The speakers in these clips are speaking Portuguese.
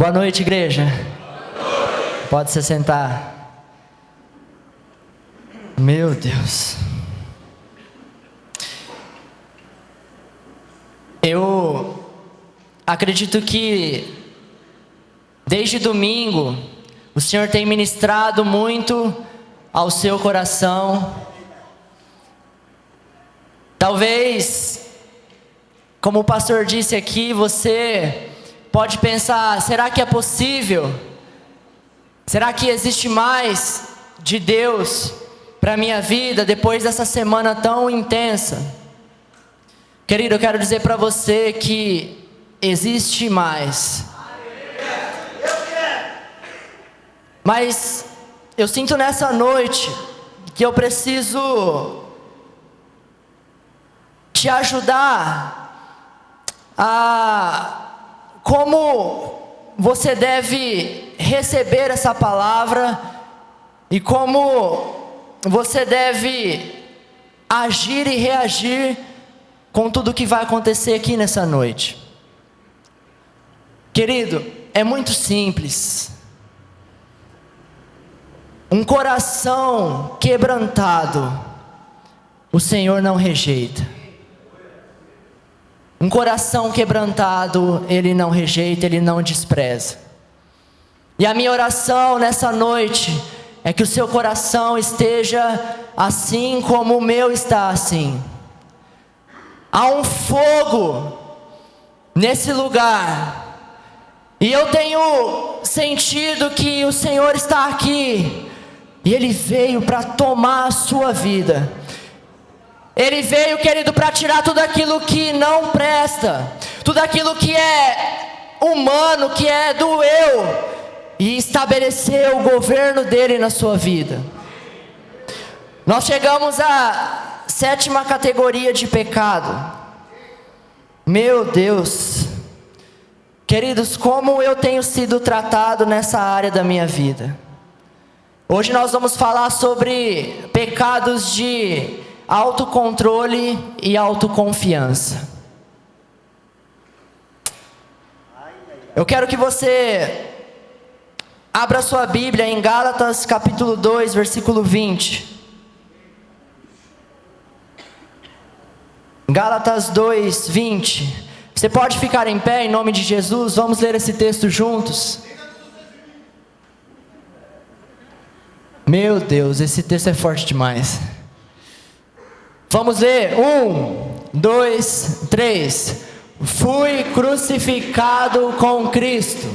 Boa noite, igreja. Boa noite. Pode se sentar. Meu Deus. Eu acredito que desde domingo o Senhor tem ministrado muito ao seu coração. Talvez, como o pastor disse aqui, você pode pensar: será que é possível? Será que existe mais de Deus para a minha vida depois dessa semana tão intensa? Querido, eu quero dizer para você que existe mais. Mas eu sinto nessa noite que eu preciso te ajudar a como você deve receber essa palavra e como você deve agir e reagir com tudo que vai acontecer aqui nessa noite. Querido, é muito simples. Um coração quebrantado, o Senhor não rejeita. Um coração quebrantado, Ele não rejeita, Ele não despreza. E a minha oração nessa noite é que o seu coração esteja assim como o meu está assim. Há um fogo nesse lugar, e eu tenho sentido que o Senhor está aqui, e Ele veio para tomar a sua vida. Ele veio, querido, para tirar tudo aquilo que não presta, tudo aquilo que é humano, que é do eu, e estabelecer o governo dele na sua vida. Nós chegamos à 7ª categoria de pecado. Meu Deus, queridos, como eu tenho sido tratado nessa área da minha vida. Hoje nós vamos falar sobre pecados de autocontrole e autoconfiança. Eu quero que você abra sua Bíblia em Gálatas capítulo 2, versículo 20. Gálatas 2, 20. Você pode ficar em pé em nome de Jesus? Vamos ler esse texto juntos. Meu Deus, esse texto é forte demais. Vamos ler. 1, 2, 3. Fui crucificado com Cristo.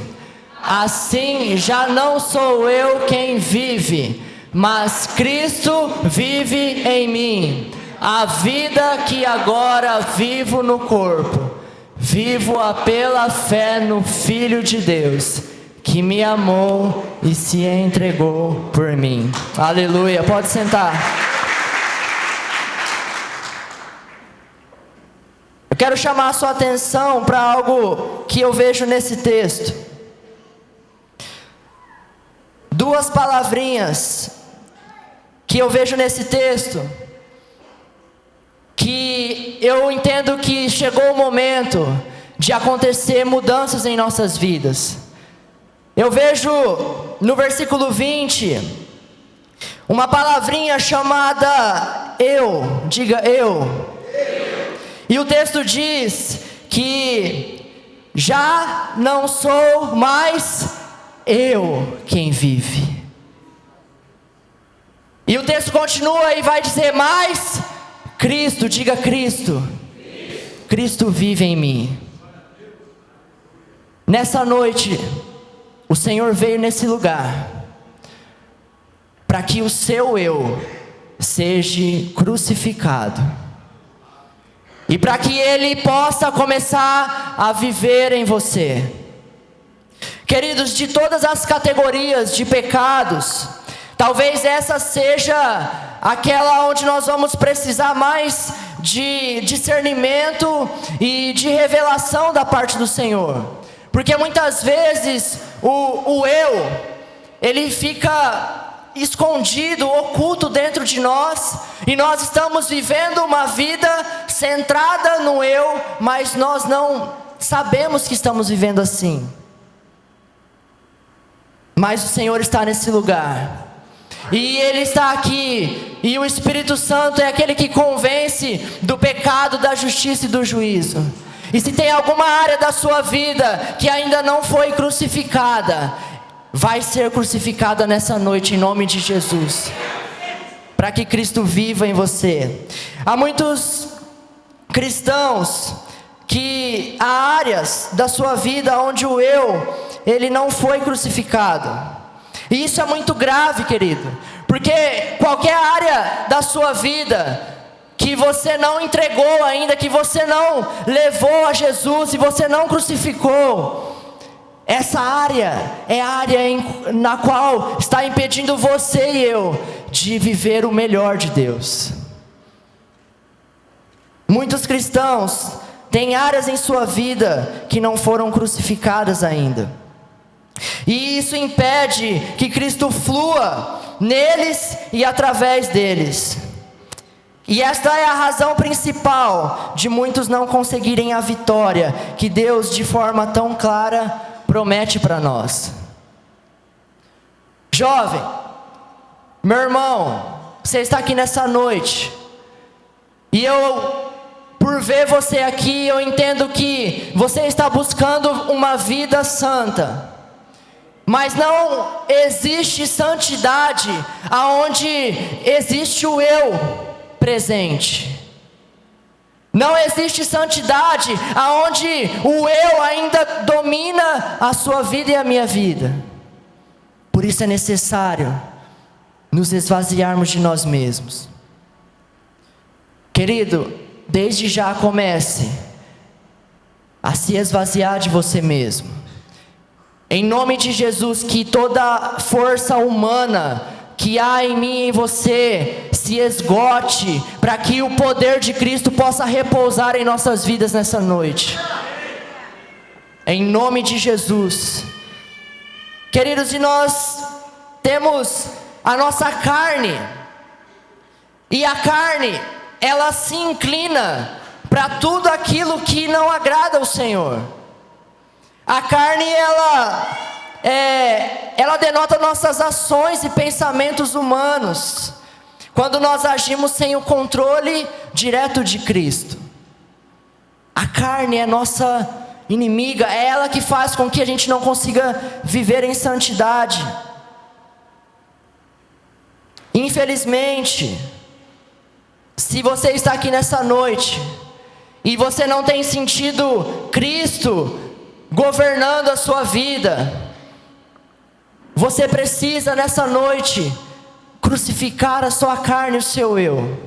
Assim já não sou eu quem vive, mas Cristo vive em mim. A vida que agora vivo no corpo, vivo-a pela fé no Filho de Deus, que me amou e se entregou por mim. Aleluia, pode sentar. Eu quero chamar a sua atenção para algo que eu vejo nesse texto. Duas palavrinhas que eu vejo nesse texto, que eu entendo que chegou o momento de acontecer mudanças em nossas vidas. Eu vejo no versículo 20, uma palavrinha chamada eu, diga eu. E o texto diz que já não sou mais eu quem vive. E o texto continua e vai dizer: mais Cristo, diga Cristo. Cristo vive em mim. Nessa noite, o Senhor veio nesse lugar para que o seu eu seja crucificado, e para que Ele possa começar a viver em você. Queridos, de todas as categorias de pecados, talvez essa seja aquela onde nós vamos precisar mais de discernimento e de revelação da parte do Senhor. Porque muitas vezes o eu, ele fica escondido, oculto dentro de nós, e nós estamos vivendo uma vida centrada no eu, mas nós não sabemos que estamos vivendo assim. Mas o Senhor está nesse lugar. E Ele está aqui. E o Espírito Santo é aquele que convence do pecado, da justiça e do juízo. E se tem alguma área da sua vida que ainda não foi crucificada, vai ser crucificada nessa noite em nome de Jesus, para que Cristo viva em você. Há muitos cristãos que há áreas da sua vida onde o eu, ele não foi crucificado. E isso é muito grave, querido, porque qualquer área da sua vida que você não entregou ainda, que você não levou a Jesus e você não crucificou, essa área é a área na qual está impedindo você e eu de viver o melhor de Deus. Muitos cristãos têm áreas em sua vida que não foram crucificadas ainda. E isso impede que Cristo flua neles e através deles. E esta é a razão principal de muitos não conseguirem a vitória que Deus de forma tão clara promete para nós. Jovem, meu irmão, você está aqui nessa noite. E por ver você aqui, eu entendo que você está buscando uma vida santa. Mas não existe santidade aonde existe o eu presente. Não existe santidade aonde o eu ainda domina a sua vida e a minha vida. Por isso é necessário nos esvaziarmos de nós mesmos. Querido, desde já comece a se esvaziar de você mesmo. Em nome de Jesus, que toda força humana que há em mim e em você se esgote, para que o poder de Cristo possa repousar em nossas vidas nessa noite. Em nome de Jesus. Queridos, e nós temos a nossa carne, e a carne, ela se inclina para tudo aquilo que não agrada ao Senhor. A carne, ela denota nossas ações e pensamentos humanos, quando nós agimos sem o controle direto de Cristo. A carne é nossa inimiga, é ela que faz com que a gente não consiga viver em santidade. Infelizmente, se você está aqui nessa noite e você não tem sentido Cristo governando a sua vida, você precisa nessa noite crucificar a sua carne e o seu eu.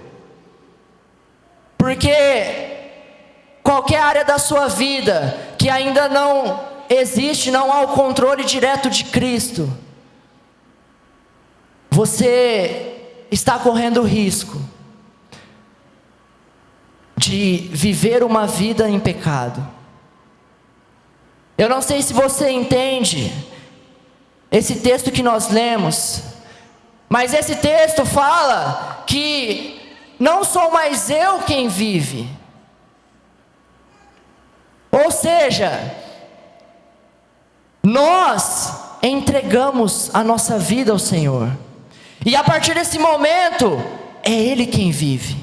Porque qualquer área da sua vida que ainda não existe, não há o controle direto de Cristo, você está correndo o risco de viver uma vida em pecado. Eu não sei se você entende esse texto que nós lemos, mas esse texto fala que não sou mais eu quem vive. Ou seja, nós entregamos a nossa vida ao Senhor, e a partir desse momento é Ele quem vive.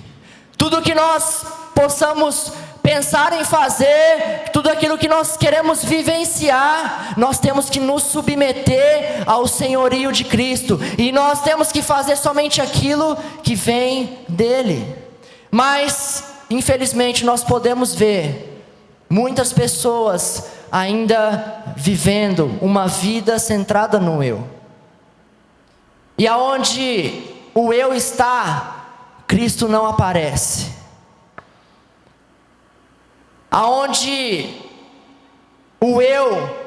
Tudo que nós possamos pensar em fazer, tudo aquilo que nós queremos vivenciar, nós temos que nos submeter ao senhorio de Cristo, e nós temos que fazer somente aquilo que vem dEle. Mas, infelizmente, nós podemos ver muitas pessoas ainda vivendo uma vida centrada no eu. E aonde o eu está, Cristo não aparece. Aonde o eu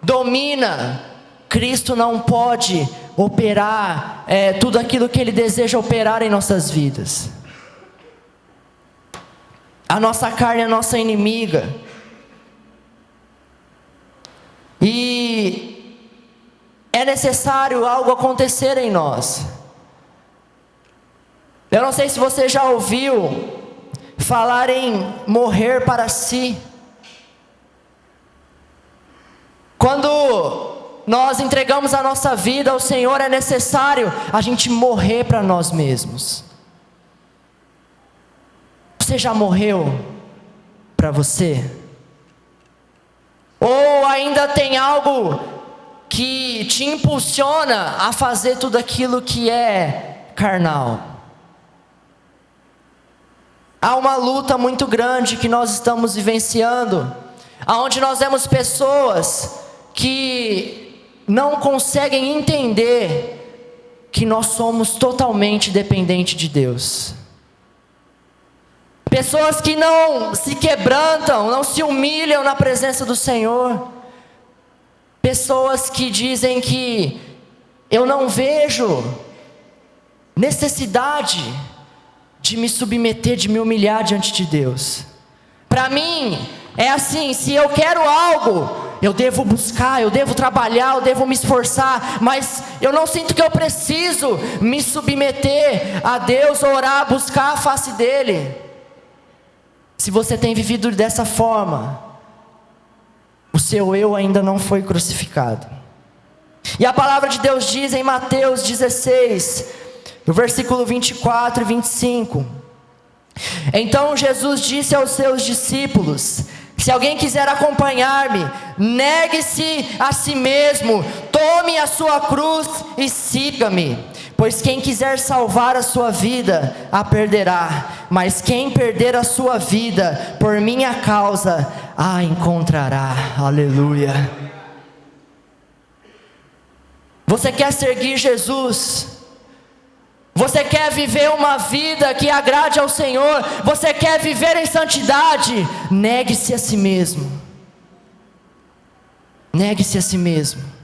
domina, Cristo não pode operar tudo aquilo que Ele deseja operar em nossas vidas. A nossa carne é a nossa inimiga. E é necessário algo acontecer em nós. Eu não sei se você já ouviu falar em morrer para si. Quando nós entregamos a nossa vida ao Senhor, é necessário a gente morrer para nós mesmos. Você já morreu para você? Ou ainda tem algo que te impulsiona a fazer tudo aquilo que é carnal? Há uma luta muito grande que nós estamos vivenciando, aonde nós vemos pessoas que não conseguem entender que nós somos totalmente dependentes de Deus. Pessoas que não se quebrantam, não se humilham na presença do Senhor. Pessoas que dizem que eu não vejo necessidade de me submeter, de me humilhar diante de Deus. Para mim, é assim, se eu quero algo, eu devo buscar, eu devo trabalhar, eu devo me esforçar, mas eu não sinto que eu preciso me submeter a Deus, orar, buscar a face dEle. Se você tem vivido dessa forma, o seu eu ainda não foi crucificado. E a palavra de Deus diz em Mateus 16, no versículo 24 e 25: Então Jesus disse aos seus discípulos: Se alguém quiser acompanhar-me, negue-se a si mesmo, tome a sua cruz e siga-me. Pois quem quiser salvar a sua vida, a perderá. Mas quem perder a sua vida, por minha causa, a encontrará. Aleluia. Você quer seguir Jesus? Você quer viver uma vida que agrade ao Senhor? Você quer viver em santidade? Negue-se a si mesmo. Negue-se a si mesmo.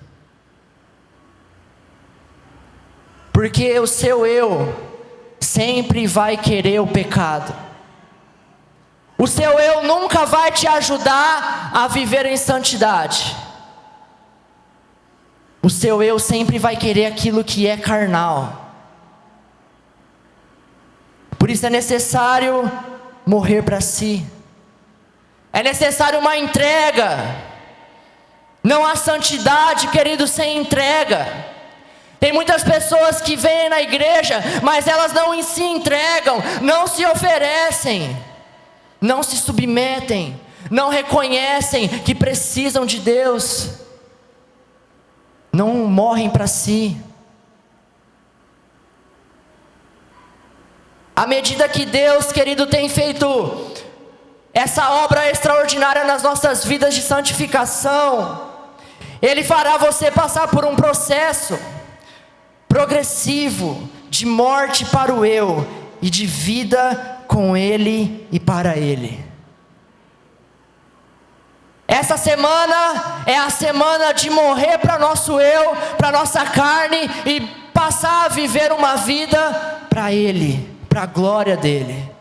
Porque o seu eu sempre vai querer o pecado. O seu eu nunca vai te ajudar a viver em santidade. O seu eu sempre vai querer aquilo que é carnal. Por isso é necessário morrer para si. É necessário uma entrega. Não há santidade, querido, sem entrega. Tem muitas pessoas que vêm na igreja, mas elas não se entregam, não se oferecem, não se submetem, não reconhecem que precisam de Deus, não morrem para si. À medida que Deus, querido, tem feito essa obra extraordinária nas nossas vidas de santificação, Ele fará você passar por um processo progressivo de morte para o eu e de vida com Ele e para Ele. Essa semana é a semana de morrer para nosso eu, para nossa carne, e passar a viver uma vida para Ele, para a glória dEle.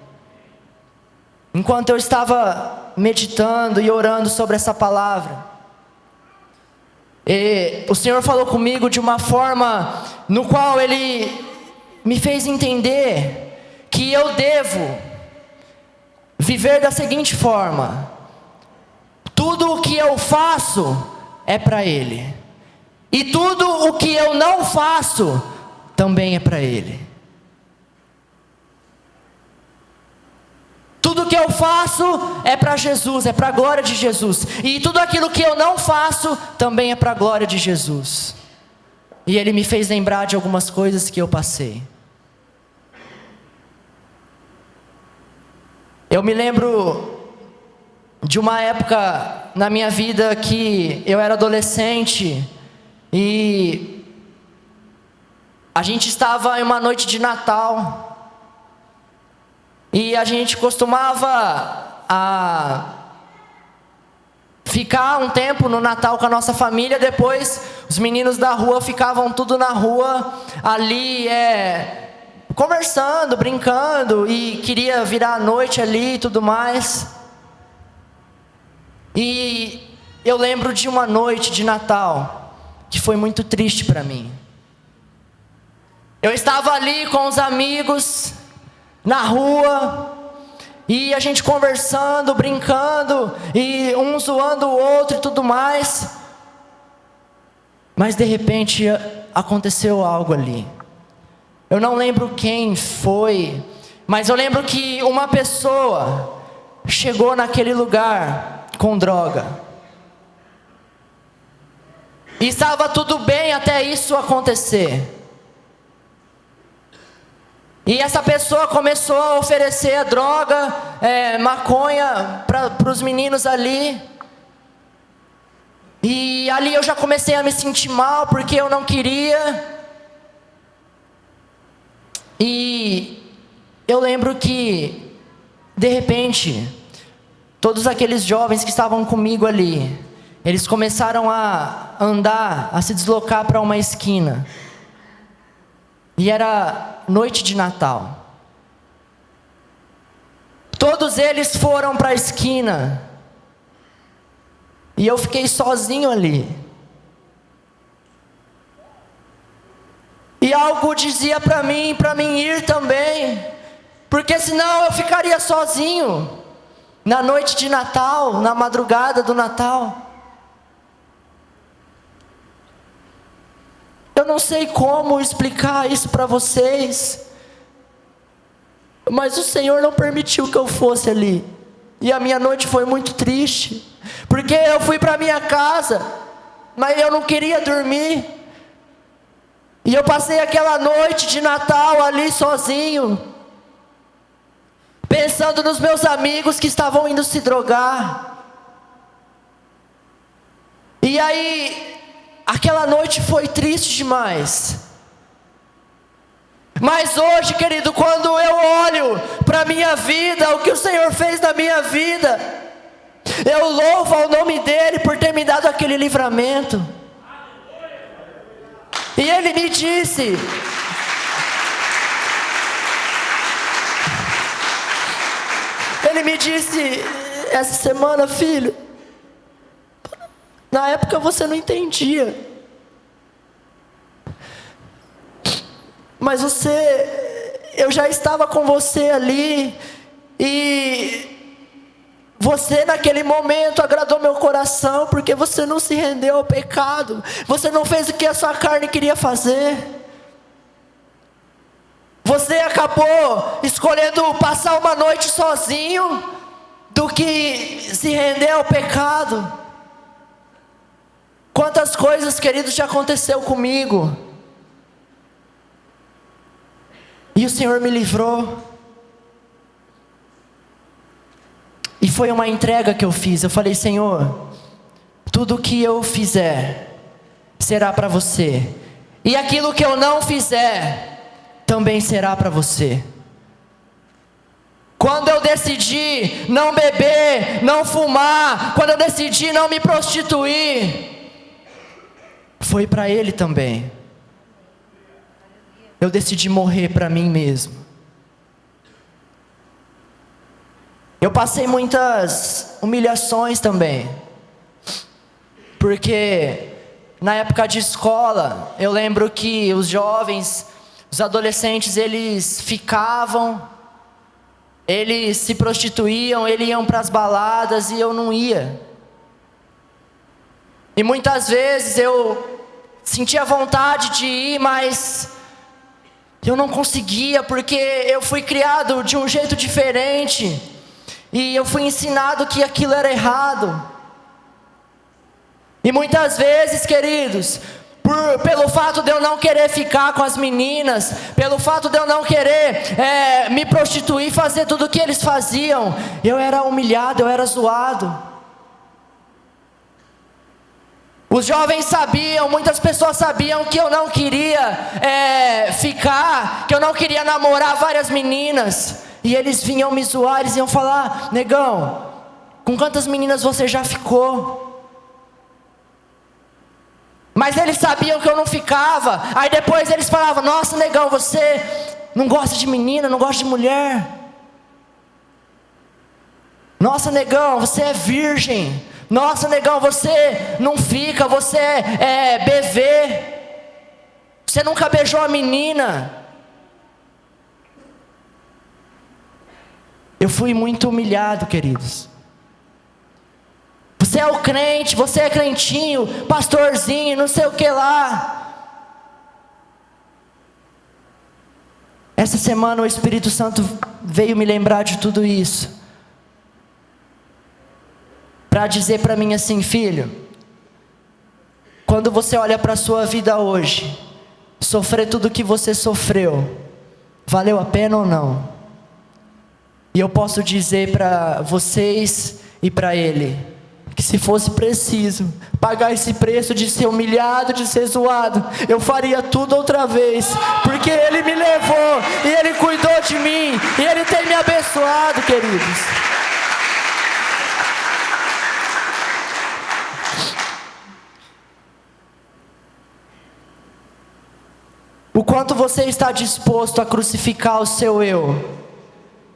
Enquanto eu estava meditando e orando sobre essa palavra, o Senhor falou comigo de uma forma no qual Ele me fez entender que eu devo viver da seguinte forma: tudo o que eu faço é para Ele, e tudo o que eu não faço também é para Ele. Tudo que eu faço é para Jesus, é para a glória de Jesus. E tudo aquilo que eu não faço também é para a glória de Jesus. E Ele me fez lembrar de algumas coisas que eu passei. Eu me lembro de uma época na minha vida que eu era adolescente e a gente estava em uma noite de Natal. E a gente costumava ficar um tempo no Natal com a nossa família. Depois os meninos da rua ficavam tudo na rua ali, conversando, brincando, e queria virar a noite ali e tudo mais. E eu lembro de uma noite de Natal que foi muito triste para mim. Eu estava ali com os amigos na rua, e a gente conversando, brincando, e um zoando o outro e tudo mais. Mas de repente aconteceu algo ali. Eu não lembro quem foi, mas eu lembro que uma pessoa chegou naquele lugar com droga. E estava tudo bem até isso acontecer. E essa pessoa começou a oferecer a droga, maconha para os meninos ali. E ali eu já comecei a me sentir mal, porque eu não queria. E eu lembro que, de repente, todos aqueles jovens que estavam comigo ali, eles começaram a andar, a se deslocar para uma esquina. E era noite de Natal. Todos eles foram para a esquina. E eu fiquei sozinho ali. E algo dizia para mim ir também. Porque senão eu ficaria sozinho. Na noite de Natal, na madrugada do Natal. Eu não sei como explicar isso para vocês. Mas o Senhor não permitiu que eu fosse ali. E a minha noite foi muito triste. Porque eu fui para minha casa, mas eu não queria dormir. E eu passei aquela noite de Natal ali sozinho, pensando nos meus amigos que estavam indo se drogar. E aí, aquela noite foi triste demais. Mas hoje, querido, quando eu olho para a minha vida, o que o Senhor fez na minha vida, eu louvo ao nome dEle por ter me dado aquele livramento. E Ele me disse, essa semana, filho, na época você não entendia, mas eu já estava com você ali, e você naquele momento agradou meu coração, porque você não se rendeu ao pecado, você não fez o que a sua carne queria fazer, você acabou escolhendo passar uma noite sozinho, do que se render ao pecado. Quantas coisas, queridos, já aconteceu comigo, e o Senhor me livrou. E foi uma entrega que eu fiz. Eu falei, Senhor, tudo que eu fizer será para você, e aquilo que eu não fizer também será para você. Quando eu decidi não beber, não fumar, quando eu decidi não me prostituir, foi para Ele também. Eu decidi morrer para mim mesmo. Eu passei muitas humilhações também, porque na época de escola, eu lembro que os jovens, os adolescentes, eles se prostituíam, eles iam para as baladas e eu não ia. E muitas vezes eu sentia vontade de ir, mas eu não conseguia, porque eu fui criado de um jeito diferente. E eu fui ensinado que aquilo era errado. E muitas vezes, queridos, pelo fato de eu não querer ficar com as meninas, pelo fato de eu não querer me prostituir, fazer tudo o que eles faziam, eu era humilhado, eu era zoado. Os jovens sabiam, muitas pessoas sabiam que eu não queria ficar, que eu não queria namorar várias meninas. E eles vinham me zoar, eles iam falar, negão, com quantas meninas você já ficou? Mas eles sabiam que eu não ficava. Aí depois eles falavam, nossa, negão, você não gosta de menina, não gosta de mulher. Nossa, negão, você é virgem. Nossa, negão, você não fica, você é bebê. Você nunca beijou a menina. Eu fui muito humilhado, queridos. Você é o crente, você é crentinho, pastorzinho, não sei o que lá. Essa semana o Espírito Santo veio me lembrar de tudo isso, para dizer para mim assim: filho, quando você olha para a sua vida hoje, sofrer tudo que você sofreu, valeu a pena ou não? E eu posso dizer para vocês e para ele, que se fosse preciso pagar esse preço de ser humilhado, de ser zoado, eu faria tudo outra vez, porque ele me levou, e ele cuidou de mim, e ele tem me abençoado, queridos. O quanto você está disposto a crucificar o seu eu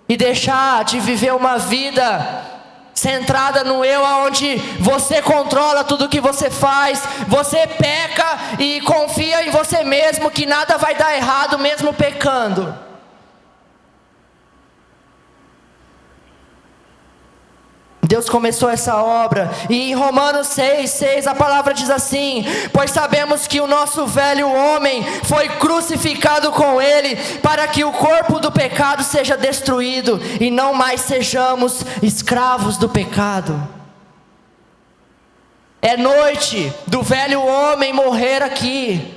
e deixar de viver uma vida centrada no eu, onde você controla tudo que você faz, você peca e confia em você mesmo que nada vai dar errado mesmo pecando. Deus começou essa obra, e em Romanos 6:6 a palavra diz assim: pois sabemos que o nosso velho homem foi crucificado com ele, para que o corpo do pecado seja destruído, e não mais sejamos escravos do pecado. É noite do velho homem morrer aqui.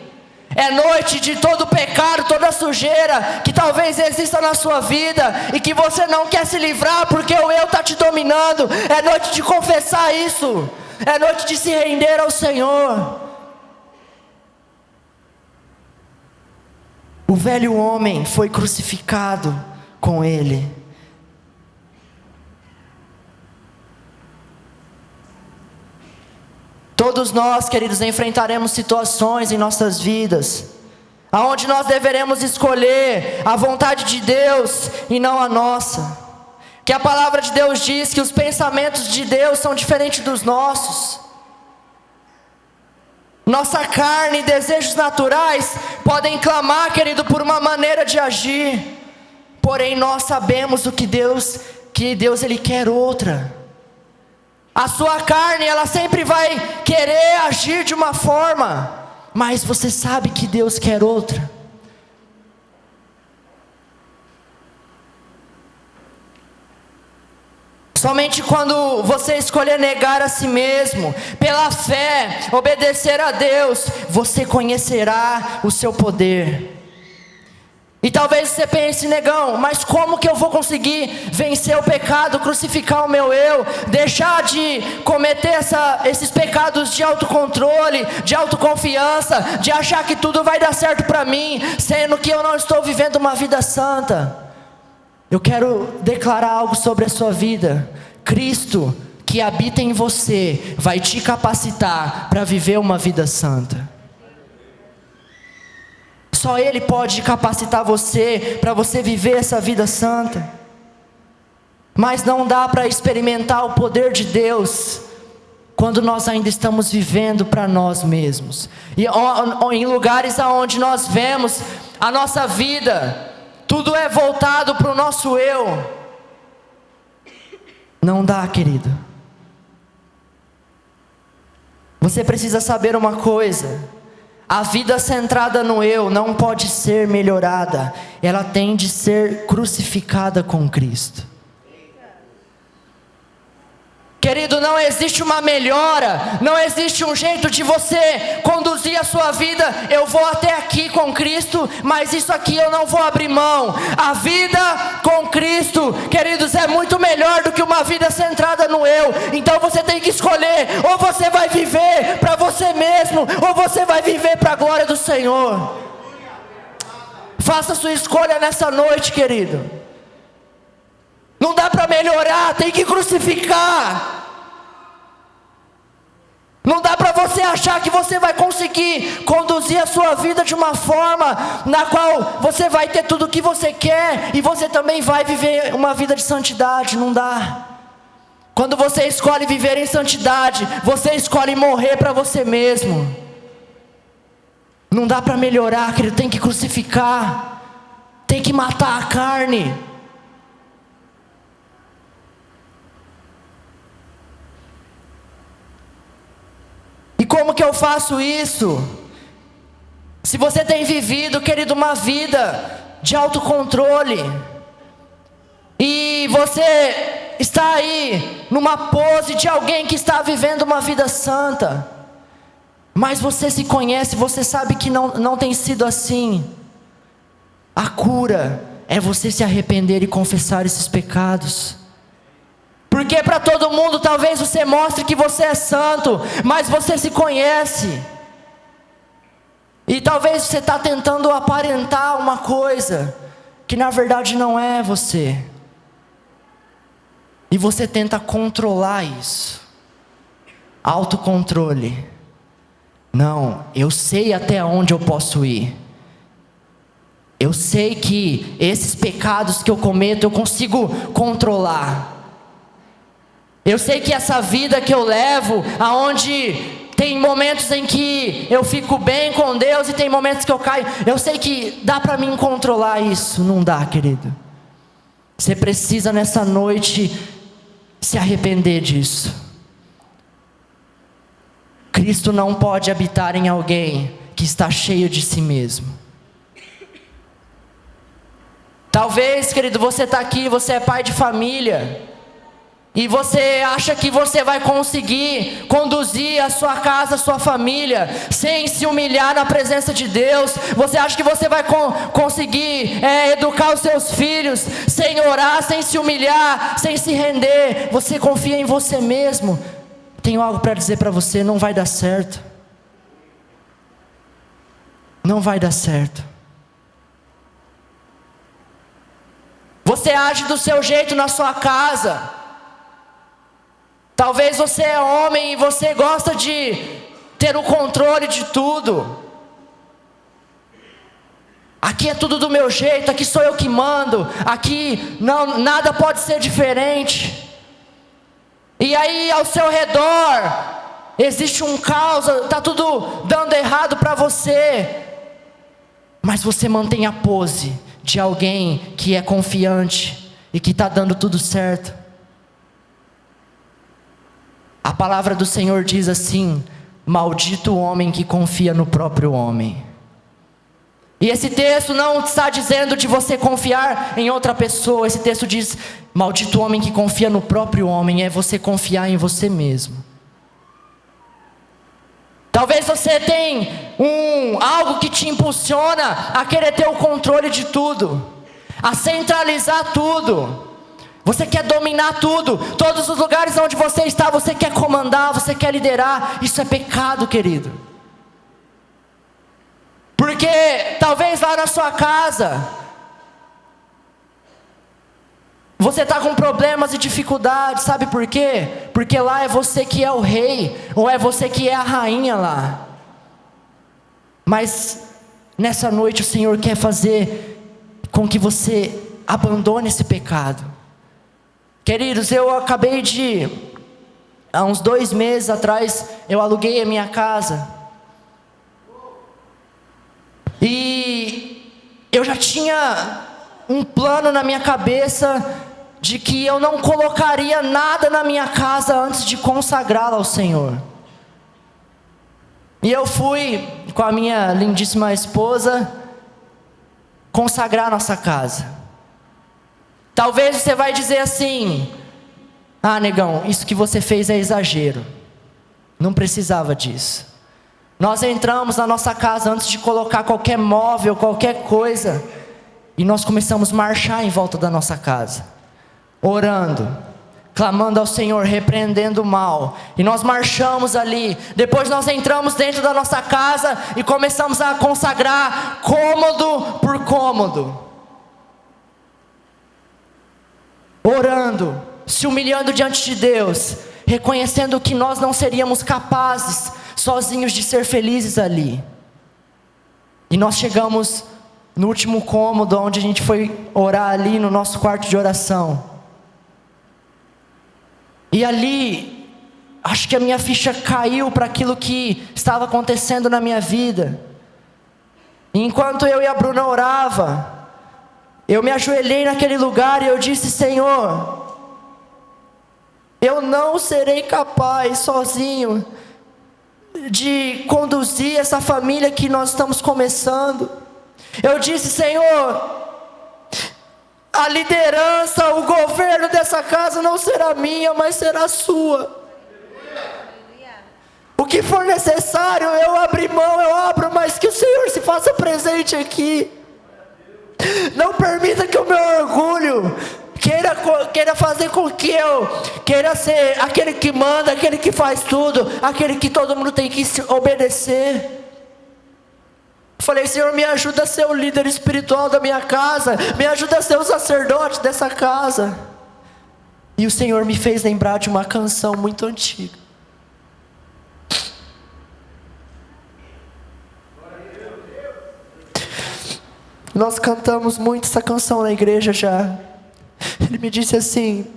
É noite de todo pecado, toda sujeira que talvez exista na sua vida e que você não quer se livrar porque o eu está te dominando. É noite de confessar isso. É noite de se render ao Senhor. O velho homem foi crucificado com ele. Todos nós, queridos, enfrentaremos situações em nossas vidas, aonde nós deveremos escolher a vontade de Deus e não a nossa. Que a palavra de Deus diz que os pensamentos de Deus são diferentes dos nossos. Nossa carne e desejos naturais podem clamar, querido, por uma maneira de agir, porém nós sabemos que Deus ele quer outra. A sua carne, ela sempre vai querer agir de uma forma, mas você sabe que Deus quer outra. Somente quando você escolher negar a si mesmo, pela fé, obedecer a Deus, você conhecerá o seu poder. E talvez você pense: negão, mas como que eu vou conseguir vencer o pecado, crucificar o meu eu, deixar de cometer esses pecados de autocontrole, de autoconfiança, de achar que tudo vai dar certo para mim, sendo que eu não estou vivendo uma vida santa? Eu quero declarar algo sobre a sua vida. Cristo que habita em você vai te capacitar para viver uma vida santa. Só Ele pode capacitar você para você viver essa vida santa. Mas não dá para experimentar o poder de Deus quando nós ainda estamos vivendo para nós mesmos. E em lugares onde nós vemos a nossa vida, tudo é voltado para o nosso eu. Não dá, querido. Você precisa saber uma coisa: a vida centrada no eu não pode ser melhorada, ela tem de ser crucificada com Cristo. Querido, não existe uma melhora, não existe um jeito de você conduzir a sua vida. Eu vou até aqui com Cristo, mas isso aqui eu não vou abrir mão. A vida com Cristo, queridos, é muito melhor do que uma vida centrada no eu. Então você tem que escolher: ou você vai viver para você mesmo, ou você vai viver para a glória do Senhor. Faça a sua escolha nessa noite, querido. Não dá para melhorar, tem que crucificar. Não dá para você achar que você vai conseguir conduzir a sua vida de uma forma na qual você vai ter tudo o que você quer e você também vai viver uma vida de santidade. Não dá. Quando você escolhe viver em santidade, você escolhe morrer para você mesmo. Não dá para melhorar, querido, tem que crucificar, tem que matar a carne. como que eu faço isso? Se você tem vivido, querido, uma vida de autocontrole, e você está aí numa pose de alguém que está vivendo uma vida santa, mas você se conhece, você sabe que não tem sido assim, a cura é você se arrepender e confessar esses pecados. Porque para todo mundo talvez você mostre que você é santo, mas você se conhece. E talvez você está tentando aparentar uma coisa que na verdade não é você. E você tenta controlar isso. Autocontrole. Não, eu sei até onde eu posso ir. Eu sei que esses pecados que eu cometo eu consigo controlar. Eu sei que essa vida que eu levo, aonde tem momentos em que eu fico bem com Deus e tem momentos que eu caio, eu sei que dá para mim controlar isso. Não dá, querido. Você precisa nessa noite se arrepender disso. Cristo não pode habitar em alguém que está cheio de si mesmo. Talvez, querido, você está aqui, você é pai de família, e você acha que você vai conseguir conduzir a sua casa, a sua família, sem se humilhar na presença de Deus. Você acha que você vai conseguir educar os seus filhos, sem orar, sem se humilhar, sem se render. Você confia em você mesmo. Tenho algo para dizer para você, não vai dar certo. Não vai dar certo. Você age do seu jeito na sua casa. Talvez você é homem e você gosta de ter o controle de tudo. Aqui é tudo do meu jeito, aqui sou eu que mando, aqui não, nada pode ser diferente. E aí ao seu redor existe um caos, está tudo dando errado para você. Mas você mantém a pose de alguém que é confiante e que está dando tudo certo. A palavra do Senhor diz assim: maldito o homem que confia no próprio homem. E esse texto não está dizendo de você confiar em outra pessoa. Esse texto diz: maldito o homem que confia no próprio homem. É você confiar em você mesmo. Talvez você tenha algo que te impulsiona a querer ter o controle de tudo, a centralizar tudo. Você quer dominar tudo, todos os lugares onde você está, você quer comandar, você quer liderar. Isso é pecado, querido. Porque talvez lá na sua casa você está com problemas e dificuldades, sabe por quê? Porque lá é você que é o rei, ou é você que é a rainha lá. Mas nessa noite o Senhor quer fazer com que você abandone esse pecado. Queridos, eu acabei há uns 2 meses atrás, eu aluguei a minha casa. E eu já tinha um plano na minha cabeça de que eu não colocaria nada na minha casa antes de consagrá-la ao Senhor. E eu fui com a minha lindíssima esposa consagrar a nossa casa. Talvez você vai dizer assim: ah, negão, isso que você fez é exagero. Não precisava disso. Nós entramos na nossa casa antes de colocar qualquer móvel, qualquer coisa, e nós começamos a marchar em volta da nossa casa, orando, clamando ao Senhor, repreendendo o mal. E nós marchamos ali. Depois nós entramos dentro da nossa casa e começamos a consagrar cômodo por cômodo, orando, se humilhando diante de Deus, reconhecendo que nós não seríamos capazes sozinhos de ser felizes ali. E nós chegamos no último cômodo, onde a gente foi orar ali no nosso quarto de oração. E ali, acho que a minha ficha caiu para aquilo que estava acontecendo na minha vida. E enquanto eu e a Bruna orava, eu me ajoelhei naquele lugar e eu disse: Senhor, eu não serei capaz sozinho de conduzir essa família que nós estamos começando. Eu disse: Senhor, a liderança, o governo dessa casa não será minha, mas será sua. O que for necessário, eu abro mão, eu abro, mas que o Senhor se faça presente aqui. Não permita que o meu orgulho queira fazer com que eu queira ser aquele que manda, aquele que faz tudo, aquele que todo mundo tem que obedecer. Falei: Senhor, me ajuda a ser o líder espiritual da minha casa, me ajuda a ser o sacerdote dessa casa. E o Senhor me fez lembrar de uma canção muito antiga. Nós cantamos muito essa canção na igreja já. Ele me disse assim: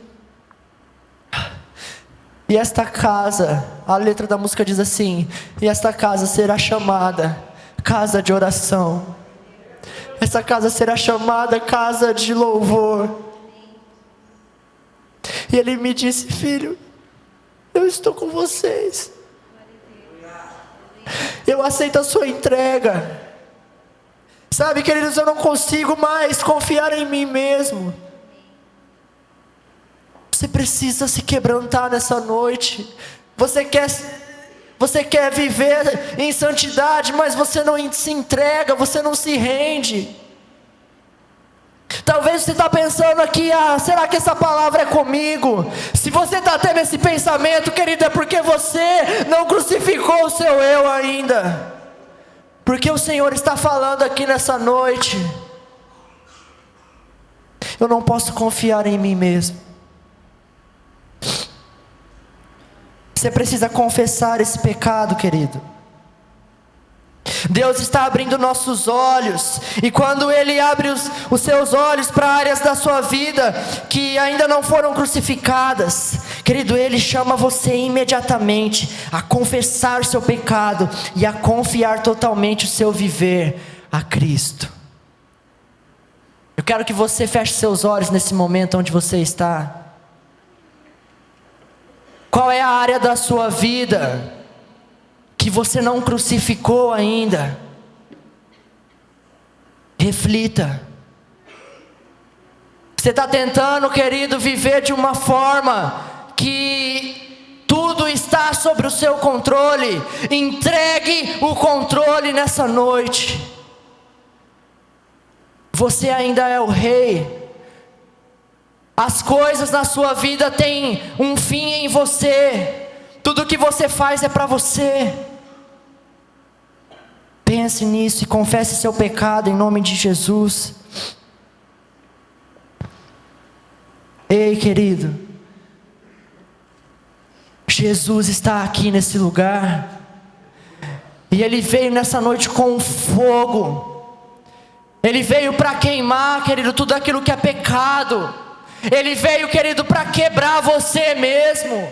e esta casa, a letra da música diz assim: e esta casa será chamada casa de oração. Essa casa será chamada casa de louvor. E ele me disse: filho, eu estou com vocês. Eu aceito a sua entrega. Sabe, queridos, eu não consigo mais confiar em mim mesmo. Você precisa se quebrantar nessa noite. Você quer viver em santidade, mas você não se entrega, você não se rende. Talvez você está pensando aqui: será que essa palavra é comigo? Se você está tendo esse pensamento, querido, é porque você não crucificou o seu eu ainda. Porque o Senhor está falando aqui nessa noite: eu não posso confiar em mim mesmo. Você precisa confessar esse pecado, querido. Deus está abrindo nossos olhos, e quando Ele abre os seus olhos para áreas da sua vida que ainda não foram crucificadas, querido, Ele chama você imediatamente a confessar o seu pecado e a confiar totalmente o seu viver a Cristo. Eu quero que você feche seus olhos nesse momento onde você está. Qual é a área da sua vida que você não crucificou ainda? Reflita. Você está tentando, querido, viver de uma forma que tudo está sob o seu controle. Entregue o controle nessa noite. Você ainda é o rei. As coisas na sua vida têm um fim em você. Tudo que você faz é para você. Pense nisso e confesse seu pecado em nome de Jesus. Ei, querido, Jesus está aqui nesse lugar, e Ele veio nessa noite com fogo. Ele veio para queimar, querido, tudo aquilo que é pecado. Ele veio, querido, para quebrar você mesmo.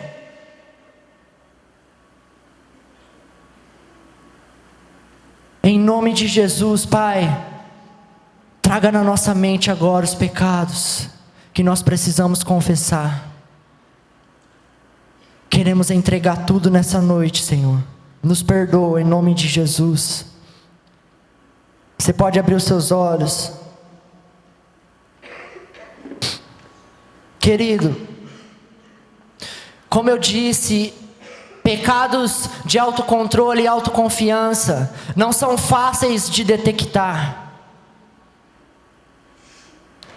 Em nome de Jesus, Pai, traga na nossa mente agora os pecados que nós precisamos confessar. Queremos entregar tudo nessa noite, Senhor. Nos perdoa em nome de Jesus. Você pode abrir os seus olhos. Querido, como eu disse, pecados de autocontrole e autoconfiança não são fáceis de detectar.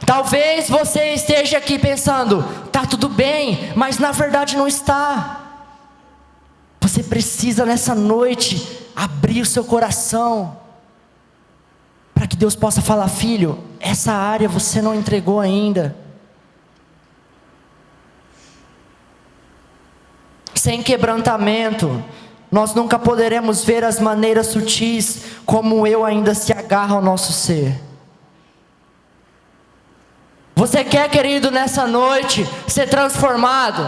Talvez você esteja aqui pensando: tá tudo bem, mas na verdade não está. Você precisa nessa noite abrir o seu coração para que Deus possa falar: filho, essa área você não entregou ainda. Sem quebrantamento, nós nunca poderemos ver as maneiras sutis como o eu ainda se agarra ao nosso ser. Você quer, querido, nessa noite ser transformado?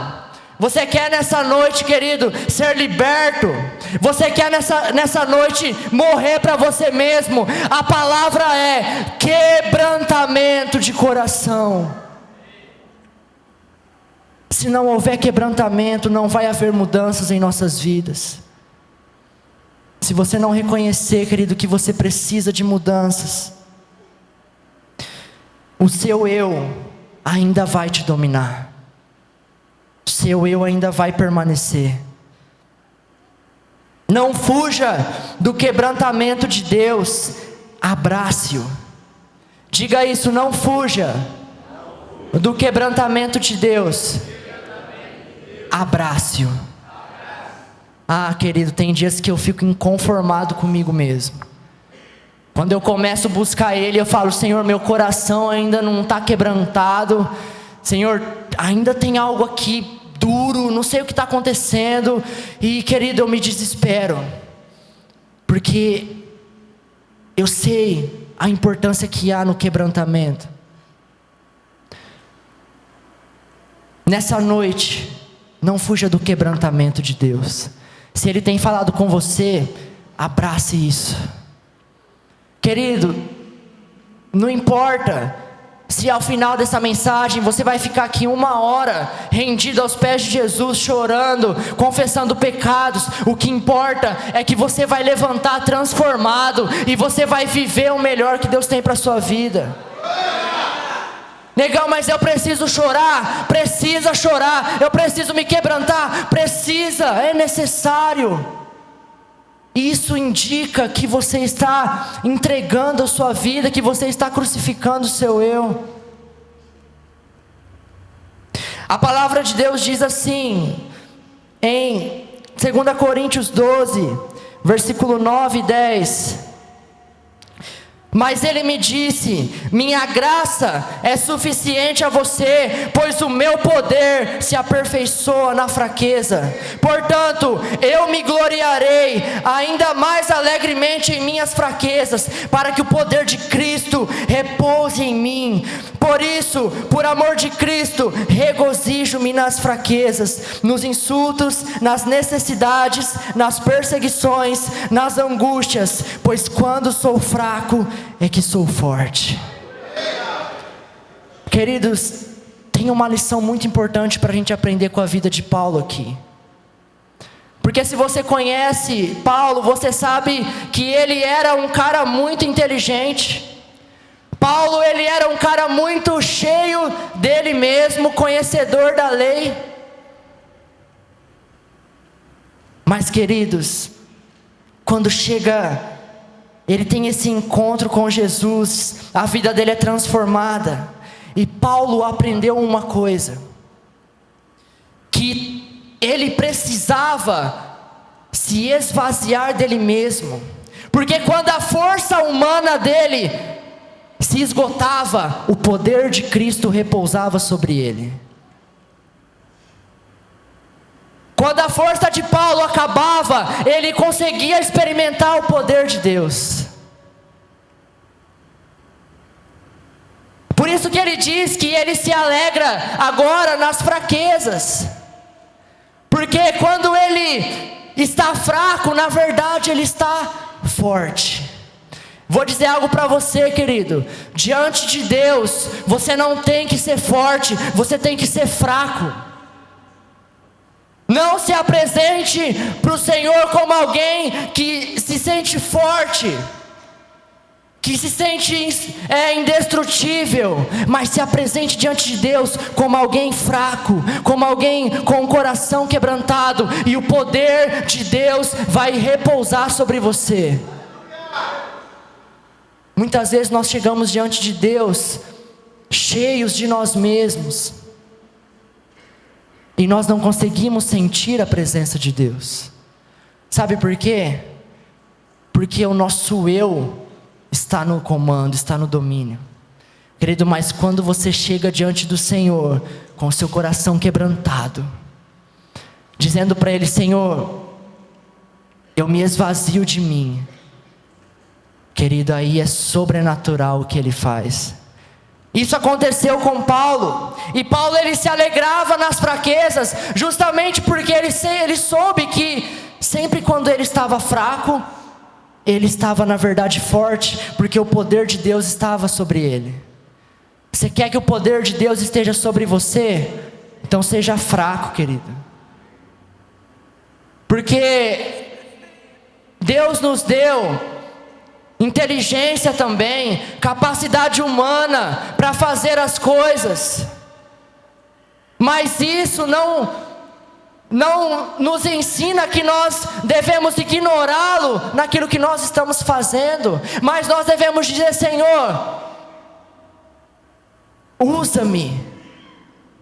Você quer nessa noite, querido, ser liberto? Você quer nessa noite morrer para você mesmo? A palavra é quebrantamento de coração. Se não houver quebrantamento, não vai haver mudanças em nossas vidas. se você não reconhecer, querido, que você precisa de mudanças, o seu eu ainda vai te dominar. O seu eu ainda vai permanecer. Não fuja do quebrantamento de Deus, abrace-o. Diga isso, não fuja do quebrantamento de Deus, abrace-o. Ah, querido, tem dias que eu fico inconformado comigo mesmo. Quando eu começo a buscar Ele, eu falo: Senhor, meu coração ainda não está quebrantado. Senhor, ainda tem algo aqui duro, não sei o que está acontecendo. E, querido, eu me desespero, porque eu sei a importância que há no quebrantamento. Nessa noite, não fuja do quebrantamento de Deus. Se Ele tem falado com você, abrace isso. Querido, não importa se ao final dessa mensagem você vai ficar aqui 1 hora rendido aos pés de Jesus, chorando, confessando pecados. O que importa é que você vai levantar transformado e você vai viver o melhor que Deus tem para a sua vida. Negão, mas eu preciso chorar. Precisa chorar. Eu preciso me quebrantar. Precisa, é necessário. Isso indica que você está entregando a sua vida, que você está crucificando o seu eu. A palavra de Deus diz assim, em 2 Coríntios 12, versículo 9 e 10. Mas Ele me disse: minha graça é suficiente a você, pois o meu poder se aperfeiçoa na fraqueza. Portanto, eu me gloriarei ainda mais alegremente em minhas fraquezas, para que o poder de Cristo repouse em mim. Por isso, por amor de Cristo, regozijo-me nas fraquezas, nos insultos, nas necessidades, nas perseguições, nas angústias, pois quando sou fraco é que sou forte. Queridos, tem uma lição muito importante para a gente aprender com a vida de Paulo aqui. Porque se você conhece Paulo, você sabe que ele era um cara muito inteligente. Paulo, ele era um cara muito cheio dele mesmo, conhecedor da lei. Mas, queridos, quando ele tem esse encontro com Jesus, a vida dele é transformada. E Paulo aprendeu uma coisa: que ele precisava se esvaziar dele mesmo. Porque quando a força humana dele se esgotava, o poder de Cristo repousava sobre ele. Quando a força de Paulo acabava, ele conseguia experimentar o poder de Deus. Por isso que ele diz que ele se alegra agora nas fraquezas. Porque quando ele está fraco, na verdade ele está forte. Vou dizer algo para você, querido: diante de Deus, você não tem que ser forte, você tem que ser fraco. Não se apresente para o Senhor como alguém que se sente forte, que se sente indestrutível, mas se apresente diante de Deus como alguém fraco, como alguém com o coração quebrantado, e o poder de Deus vai repousar sobre você. Muitas vezes nós chegamos diante de Deus cheios de nós mesmos, e nós não conseguimos sentir a presença de Deus. Sabe por quê? Porque o nosso eu está no comando, está no domínio. Querido, mas quando você chega diante do Senhor com o seu coração quebrantado, dizendo para Ele: Senhor, eu me esvazio de mim, querido, aí é sobrenatural o que Ele faz. Isso aconteceu com Paulo. E Paulo, ele se alegrava nas fraquezas, justamente porque ele soube que sempre quando ele estava fraco, ele estava na verdade forte, porque o poder de Deus estava sobre ele. Você quer que o poder de Deus esteja sobre você? Então seja fraco, querido. Porque Deus nos deu inteligência também, capacidade humana para fazer as coisas. Mas isso não nos ensina que nós devemos ignorá-lo naquilo que nós estamos fazendo. Mas nós devemos dizer: Senhor, usa-me,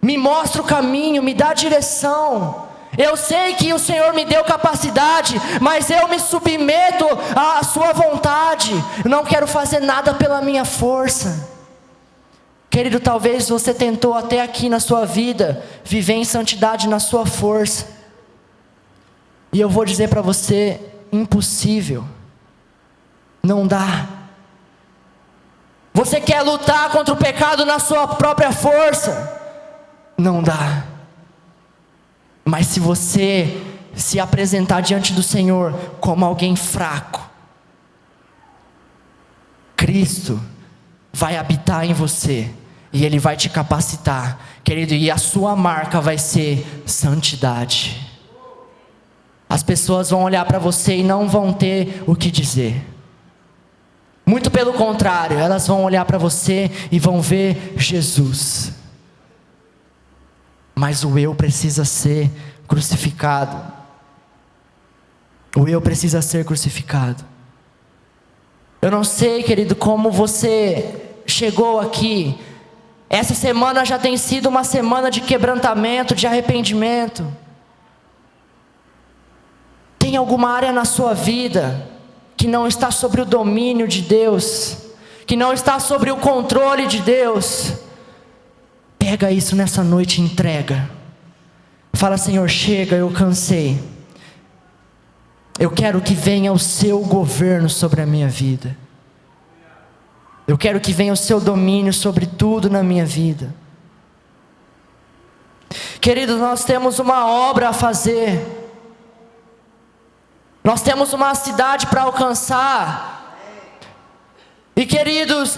me mostra o caminho, me dá direção. Eu sei que o Senhor me deu capacidade, mas eu me submeto à sua vontade. Eu não quero fazer nada pela minha força. Querido, talvez você tentou até aqui na sua vida viver em santidade na sua força. E eu vou dizer para você: impossível. Não dá. Você quer lutar contra o pecado na sua própria força? Não dá. Mas se você se apresentar diante do Senhor como alguém fraco, Cristo vai habitar em você e Ele vai te capacitar, querido, e a sua marca vai ser santidade. As pessoas vão olhar para você e não vão ter o que dizer. Muito pelo contrário, elas vão olhar para você e vão ver Jesus. Mas o eu precisa ser crucificado. O eu precisa ser crucificado. Eu não sei, querido, como você chegou aqui. Essa semana já tem sido uma semana de quebrantamento, de arrependimento. Tem alguma área na sua vida que não está sobre o domínio de Deus, que não está sobre o controle de Deus? Pega isso nessa noite e entrega. Fala: Senhor, chega, eu cansei. Eu quero que venha o seu governo sobre a minha vida. Eu quero que venha o seu domínio sobre tudo na minha vida. Queridos, nós temos uma obra a fazer. Nós temos uma cidade para alcançar. E queridos,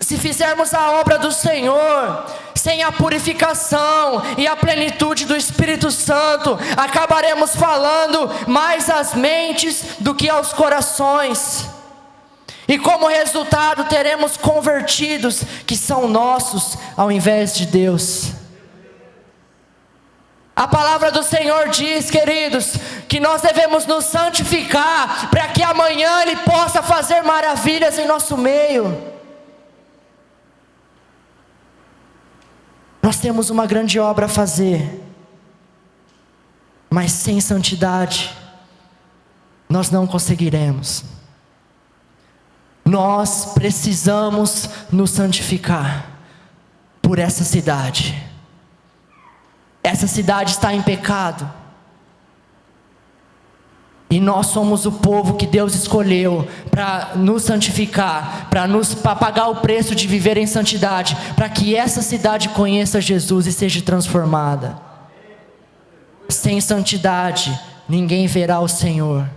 se fizermos a obra do Senhor sem a purificação e a plenitude do Espírito Santo, acabaremos falando mais às mentes do que aos corações. E como resultado teremos convertidos que são nossos ao invés de Deus. A palavra do Senhor diz, queridos, que nós devemos nos santificar para que amanhã Ele possa fazer maravilhas em nosso meio. Nós temos uma grande obra a fazer, mas sem santidade nós não conseguiremos. Nós precisamos nos santificar por essa cidade. Essa cidade está em pecado. E nós somos o povo que Deus escolheu para nos santificar, para pagar o preço de viver em santidade, para que essa cidade conheça Jesus e seja transformada. Sem santidade, ninguém verá o Senhor.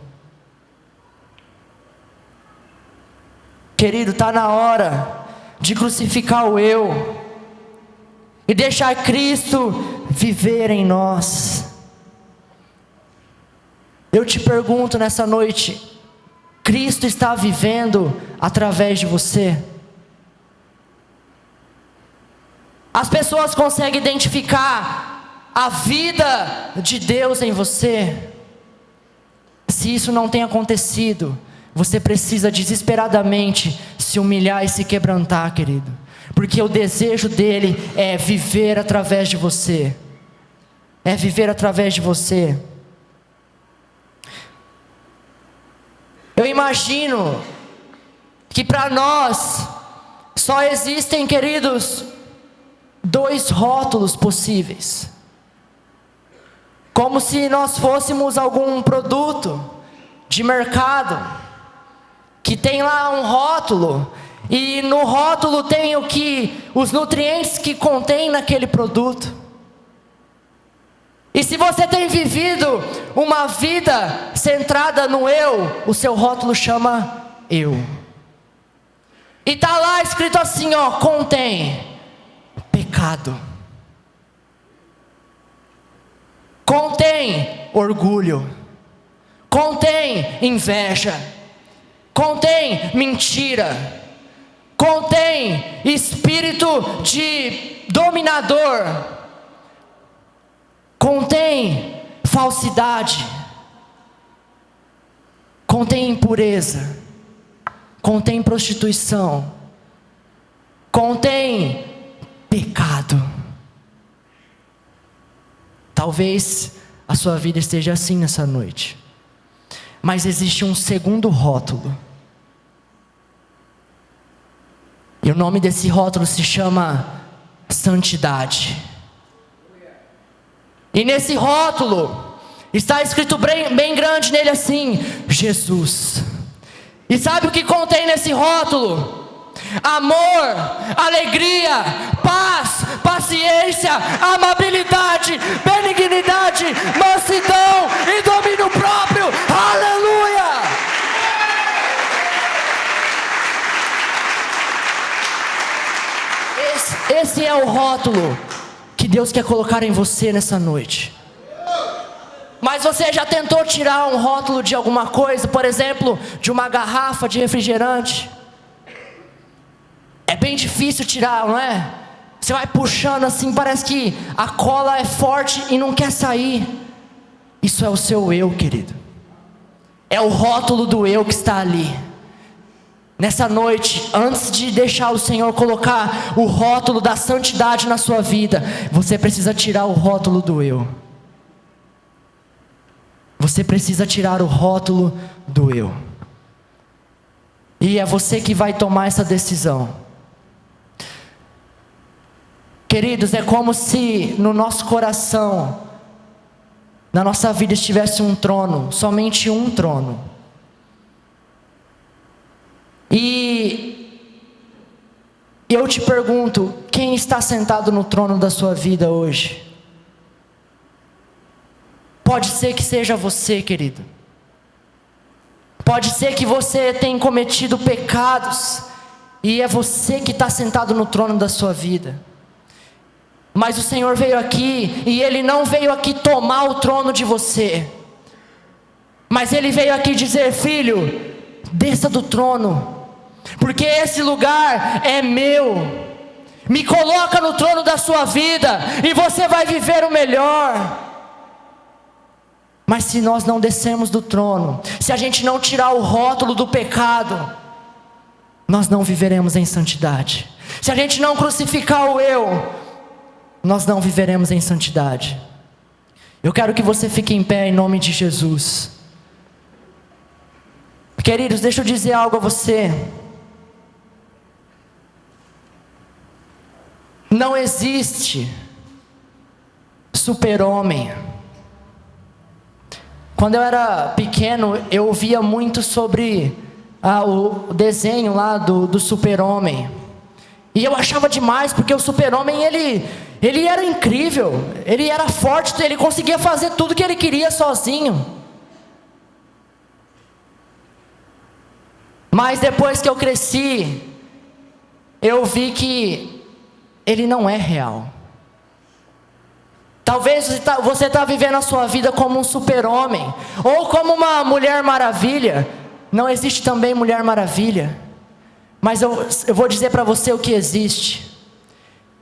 Querido, está na hora de crucificar o eu e deixar Cristo viver em nós. Eu te pergunto nessa noite: Cristo está vivendo através de você? As pessoas conseguem identificar a vida de Deus em você? Se isso não tem acontecido, você precisa desesperadamente se humilhar e se quebrantar, querido, porque o desejo dele é viver através de você. É viver através de você. Eu imagino que para nós só existem, queridos, 2 rótulos possíveis. Como se nós fôssemos algum produto de mercado que tem lá um rótulo, e no rótulo tem os nutrientes que contém naquele produto. E se você tem vivido uma vida centrada no eu, o seu rótulo chama eu. E está lá escrito assim, ó, contém pecado, contém orgulho, contém inveja, contém mentira, contém espírito de dominador, contém falsidade, contém impureza, contém prostituição, contém pecado. Talvez a sua vida esteja assim nessa noite, mas existe um segundo rótulo, e o nome desse rótulo se chama santidade. E nesse rótulo está escrito bem grande nele assim: Jesus. E sabe o que contém nesse rótulo? Amor, alegria, paz, paciência, amabilidade, benignidade, mansidão e domínio próprio. Aleluia! Esse é o rótulo que Deus quer colocar em você nessa noite. Mas você já tentou tirar um rótulo de alguma coisa? Por exemplo, de uma garrafa de refrigerante? É bem difícil tirar, não é? Você vai puxando assim, parece que a cola é forte e não quer sair. Isso é o seu eu, querido. É o rótulo do eu que está ali. Nessa noite, antes de deixar o Senhor colocar o rótulo da santidade na sua vida, você precisa tirar o rótulo do eu. Você precisa tirar o rótulo do eu. E é você que vai tomar essa decisão. Queridos, é como se no nosso coração, na nossa vida estivesse um trono, somente um trono. E eu te pergunto, quem está sentado no trono da sua vida hoje? Pode ser que seja você, querido. Pode ser que você tenha cometido pecados, e é você que está sentado no trono da sua vida. Mas o Senhor veio aqui, e Ele não veio aqui tomar o trono de você, mas Ele veio aqui dizer: filho, desça do trono, porque esse lugar é meu. Me coloca no trono da sua vida, e você vai viver o melhor. Mas se nós não descermos do trono, se a gente não tirar o rótulo do pecado, nós não viveremos em santidade. Se a gente não crucificar o eu, nós não viveremos em santidade. Eu quero que você fique em pé em nome de Jesus. Queridos, deixa eu dizer algo a você. Não existe super-homem. Quando eu era pequeno, eu ouvia muito sobre o desenho lá do super-homem. E eu achava demais, porque o super-homem, ele era incrível. Ele era forte, ele conseguia fazer tudo que ele queria sozinho. Mas depois que eu cresci, eu vi que ele não é real. Talvez você está vivendo a sua vida como um super-homem, ou como uma Mulher Maravilha. Não existe também Mulher Maravilha, mas eu vou dizer para você o que existe.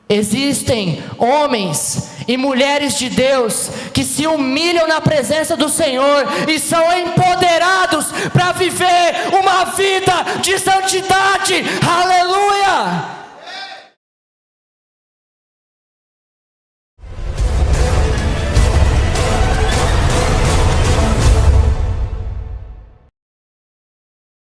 Existem homens e mulheres de Deus que se humilham na presença do Senhor e são empoderados para viver uma vida de santidade. Aleluia!